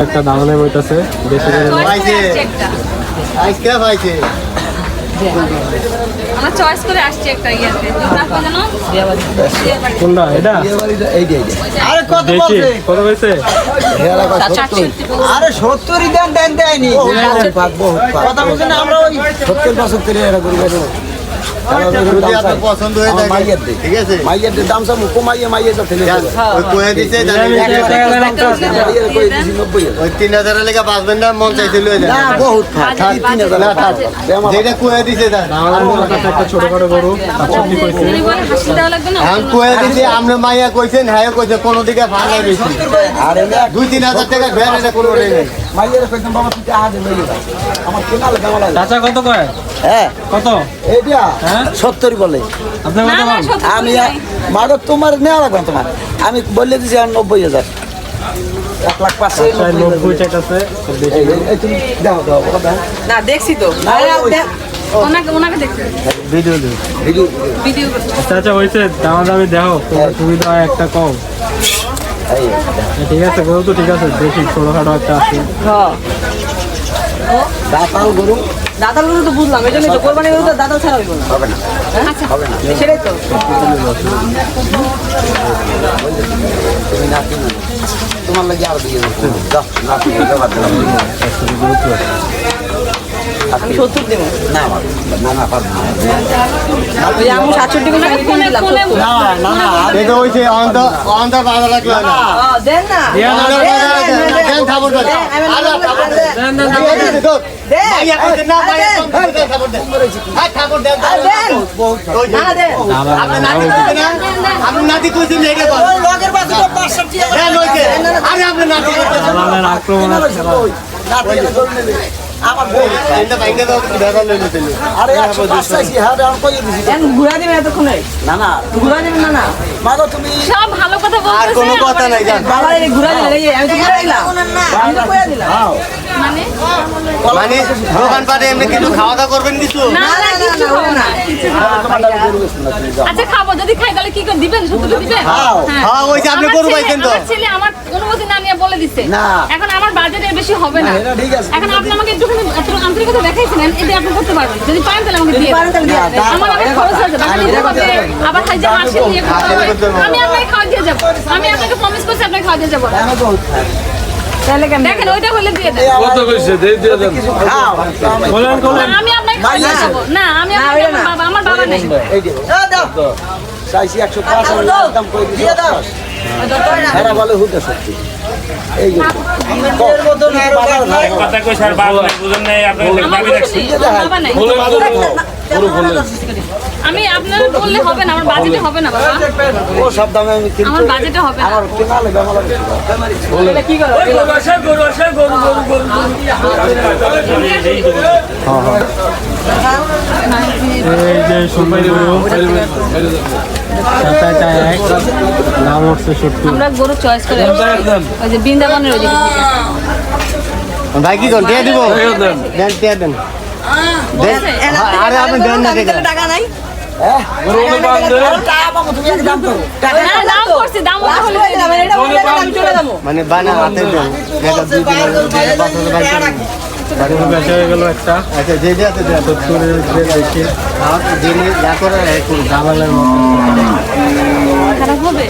একটা দামনে বইতাছে বেশি করে পাইছে আজকে পাইছে আমরা চয়েস করে আসছি একটা ইয়াতে তারপর জানো কোনটা এটা আরে কত দেখি বলছে কত হইছে আরে 70 দেন দেন দেয়নি কথা বলছেন না আমরা ওই 70 75 এর করে গেল যদি আপনার পছন্দ হয়ে থাকে ঠিক আছে মাইয়ের দাম সব কমাইয়ে মাইয়ে সব ফেলে ওই কোয়া দিতে জানেন ওই 3000 এর লেগে বাঁচবেন না মন চাইছিল না বহুত 3000 না থাক যেটা কোয়া দিতে দেন আমার কাছে একটা ছোটখাটো গরু 65 কইছে তুমি বলে হাসি দেওয়া লাগবে না আমি কোয়া দিতে আমরা মাইয়া কইছেন হ্যাঁ কইছে কোন দিকে ভাঙা বেশি আরে 2-3000 টাকা ভ্যান এটা কোনো নেই মাইয়ের কইতাম বাবা তুই আজ লইয়ে যা আমার কেনা লাগে আমার চাচা কত কয় হ্যাঁ কত এইটা হ্যাঁ 70 বলে আপনি কত বলেন আমি মাগো তোমার নেওয়া লাগবে তোমার আমি বললে দিছি 90000 90 চাইতাছে তুমি দাও দাও দাও না দেখছি তো ওনাকে দেখতে ভিডিও ভিডিও ভিডিও চাচা হইছে দামি দেখো সুবিধা হয় একটা কম এই ঠিক আছে গরু তো ঠিক আছে দেখি ছোটখাটো একটা আছে হ্যাঁ দাতাল গরু দাদাল গরু তো বুঝলাম এই জন্যই তো কোরবানি গরু তো দাদাল ছাড়া হইব না হবে না আচ্ছা হবে না সেটাই তো তুমি না কিনো তোমার লাগি আর দিয়ে দাও না কিনো বাদ দাও আমি 70 দেব না না না পারবো না ওই আমি 67 করে আমি কিনে দিলাম 70 না না না এটা হইছে অন্তর বাধা রাখলো না দেন না দেন খাবার দেন আলা খাবার দেন মাইয়া কইছে না মাইয়া খাবার দেন হ্যাঁ খাবার দেন না দেন আপনি নাতি কইছেন না আপনি নাতি কইছেন এটা বল লগের বাজে তো 65 দেন হইছে আরে আপনি নাতি কইছেন দালালের আক্রমণ আছে না দিয়ে গরু নেবে আমার বউ এটা বাইকে দাও দাদা লই নিতে আরে 105 চাইছি হ্যাঁ আমি কই দিছি দেন ঘুরা দিবেন এতক্ষণে না না ঘুরা দিবেন না না মাগো তুমি সব ভালো কথা আর বলতেছে কোনো কথা নাই জান বাবা এই ঘুরা দিলেন এই আমি তো ঘুরা দিলাম আমি তো কইয়া দিলাম দাও মানে মানে দোকান পাটে এমনি কিছু খাওয়া দাওয়া করবেন কিছু না না কিছু খাবো না কিছু খাবো না। তোমার গরু বেশ না তুমি যাও আচ্ছা খাবো যদি খাই তাহলে কি করে দিবেন সত্যি দিবেন খাও। হ্যাঁ ওই যে আপনি আমার গরু ছেলে- পাইছেন তো আমার ছেলে আমার অনুমতি না নিয়ে বলে দিছে না। এখন আমার বাজেট এর বেশি হবে না না, এটা ঠিক আছে। এখন আপনি আমাকে একটুখানি একটু আন্তরিকতা দেখাইছিলেন এটা আপনি করতে পারবেন যদি পারেন তাহলে আমাকে দিয়ে পারেন তাহলে দিয়ে দেন। আমার আবার খরচ আছে বাকি দিতে হবে আবার খাই যে মাসে নিয়ে করতে হবে আমি আপনাকে খাওয়া দিয়ে যাব আমি আপনাকে প্রমিস করছি আপনাকে খাওয়া দিয়ে যাব আমি বহুত তাহলে কেন দেখেন ওইটা হলে দিয়ে দেন কত কইছে দিয়ে দেন খাও বলেন বলেন না, আমি আপনাকে খাওয়া দিয়ে যাব না আমি আপনাকে আমার বাবা নাই এই যে দাও চাইছি 105 আমি দাম কই দিছি দিয়ে দাও এরা বলে হুদা সত্যি এই যে এর মত না আর কথা কই স্যার বাবা নাই বুঝেন নাই আপনাকে দাবি রাখছি বাবা নাই আমি আপনারা বললে হবে না আমার বাজেটে হবে না বাবা ও সব দামে আমি কিনতে আমার বাজেটে হবে না আমার কেনা লাগে আমার এটা কি করো গরু আসে গরু আসে গরু গরু গরু এই যে সুপারি গরু সাতটা এক দাম উঠছে 70 আমরা গরু চয়েস করে ওই যে বৃন্দাবনের ওই দিকে ভাই কি কোন দিয়ে দিব দেন দিয়ে দেন আরে আপনি দেন না ঠিক আছে টাকা নাই হ্যাঁ গরু বান্ধে টাকা পাবো তুমি এক দাম করো না দাম করছি দাম আমি হলে কই দিলাম এটা বলে আমি চলে যাবো মানে বানা হাতে দেন এটা দুই দিন গরু বেচা হয়ে গেল একটা আচ্ছা যে যে আছে দেন 70 এর দেখি আর যিনি যা করে দালালের মতো খারাপ হবে